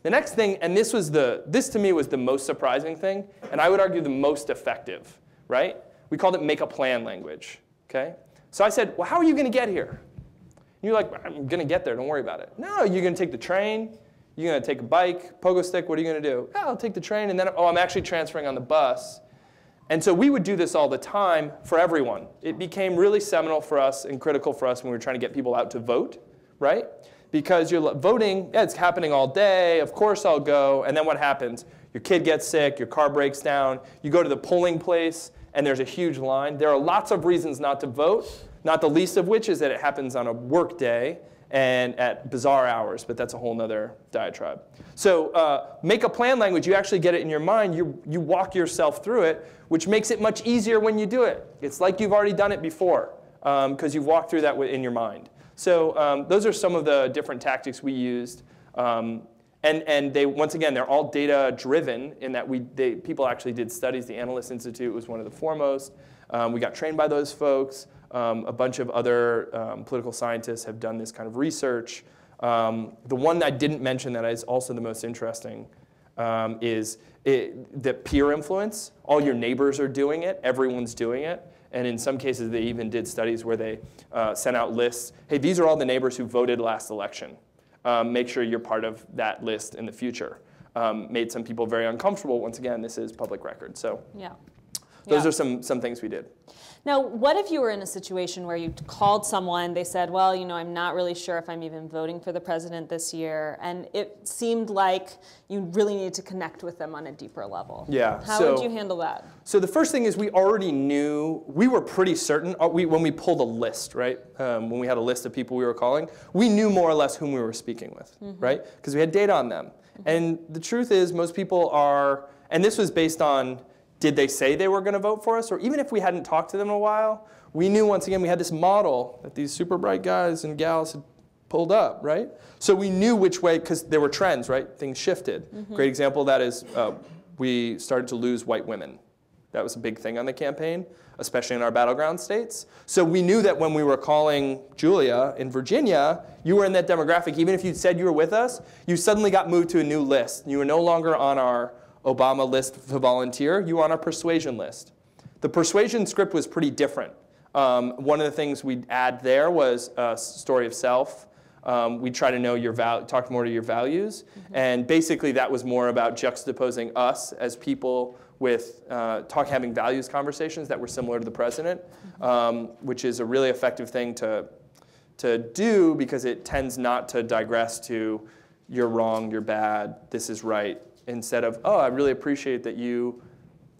The next thing, and this to me was the most surprising thing, and I would argue the most effective, right? We called it make a plan language, okay? So I said, well, how are you going to get here? And you're like, I'm going to get there, don't worry about it. No, you're going to take the train, you're going to take a bike, pogo stick, what are you going to do? Oh, I'll take the train, and then, oh, I'm actually transferring on the bus. And so we would do this all the time for everyone. It became really seminal for us and critical for us when we were trying to get people out to vote, right? Because you're voting, yeah, it's happening all day, of course I'll go, and then what happens? Your kid gets sick, your car breaks down, you go to the polling place, and there's a huge line. There are lots of reasons not to vote, not the least of which is that it happens on a work day and at bizarre hours, but that's a whole nother diatribe. So make a plan language, you actually get it in your mind, you walk yourself through it, which makes it much easier when you do it. It's like you've already done it before, because you've walked through that in your mind. So those are some of the different tactics we used. And they, once again, they're all data driven in that people actually did studies. The Analyst Institute was one of the foremost. We got trained by those folks. A bunch of other political scientists have done this kind of research. The one I didn't mention that is also the most interesting is the peer influence. All your neighbors are doing it. Everyone's doing it. And in some cases, they even did studies where they sent out lists. Hey, these are all the neighbors who voted last election. Make sure you're part of that list in the future. Made some people very uncomfortable. Once again, this is public record. So yeah. Those are some things we did. Now, what if you were in a situation where you called someone, they said, well, you know, I'm not really sure if I'm even voting for the president this year, and it seemed like you really needed to connect with them on a deeper level. Yeah. How would you handle that? So the first thing is we already knew, we were pretty certain, when we pulled a list, right? When we had a list of people we were calling, we knew more or less whom we were speaking with, right? Because we had data on them. And the truth is most people are, and this was based on, did they say they were going to vote for us? Or even if we hadn't talked to them in a while, we knew once again we had this model that these super bright guys and gals had pulled up, right? So we knew which way, because there were trends, right? Things shifted. Great example of that is we started to lose white women. That was a big thing on the campaign, especially in our battleground states. So we knew that when we were calling Julia in Virginia, you were in that demographic. Even if you said you were with us, you suddenly got moved to a new list. You were no longer on our Obama list to volunteer, you were on our persuasion list. The persuasion script was pretty different. One of the things we'd add there was a story of self. We'd try to know your talk more to your values. And basically that was more about juxtaposing us as people with having values conversations that were similar to the president, which is a really effective thing to do because it tends not to digress to you're wrong, you're bad, this is right. Instead of, oh, I really appreciate that you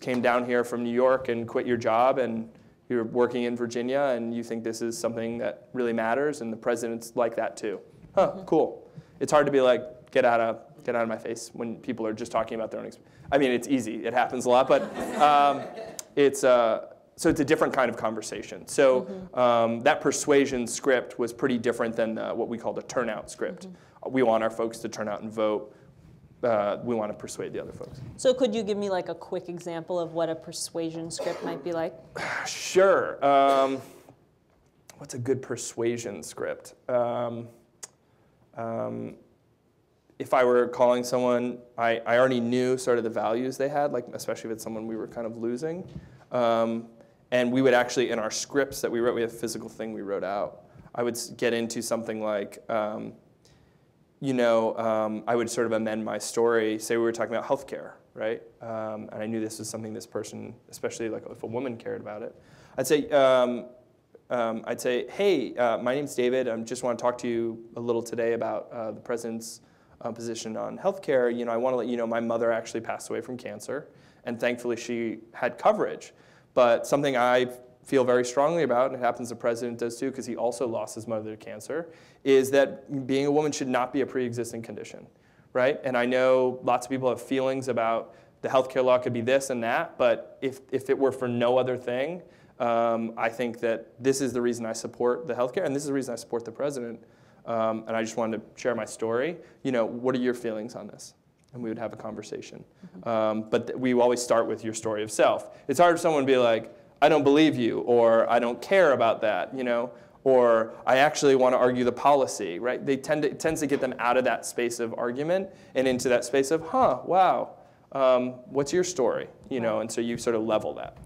came down here from New York and quit your job and you're working in Virginia and you think this is something that really matters and the president's like that too. Huh, cool. It's hard to be like, get out of my face when people are just talking about their own experience. I mean, it's easy. It happens a lot, but so it's a different kind of conversation. So that persuasion script was pretty different than what we call the turnout script. We want our folks to turn out and vote. We want to persuade the other folks. So could you give me like a quick example of what a persuasion script might be like? Sure. What's a good persuasion script? If I were calling someone, I already knew sort of the values they had, like especially if it's someone we were kind of losing. And we would actually, in our scripts that we wrote, we have a physical thing we wrote out. I would get into something like, I would sort of amend my story. Say we were talking about healthcare, right? And I knew this was something this person, especially like if a woman cared about it. I'd say, hey, my name's David. I just want to talk to you a little today about the president's position on healthcare. I want to let you know my mother actually passed away from cancer, and thankfully she had coverage. But something I feel very strongly about, and it happens the president does too, because he also lost his mother to cancer, is that being a woman should not be a pre-existing condition, right? And I know lots of people have feelings about the healthcare law could be this and that, but if it were for no other thing, I think that this is the reason I support the healthcare, and this is the reason I support the president. And I just wanted to share my story. What are your feelings on this? And we would have a conversation. But we always start with your story of self. It's hard for someone to be like, I don't believe you, or I don't care about that. or I actually want to argue the policy, right? It tends to get them out of that space of argument and into that space of, wow, what's your story? And so you sort of level that.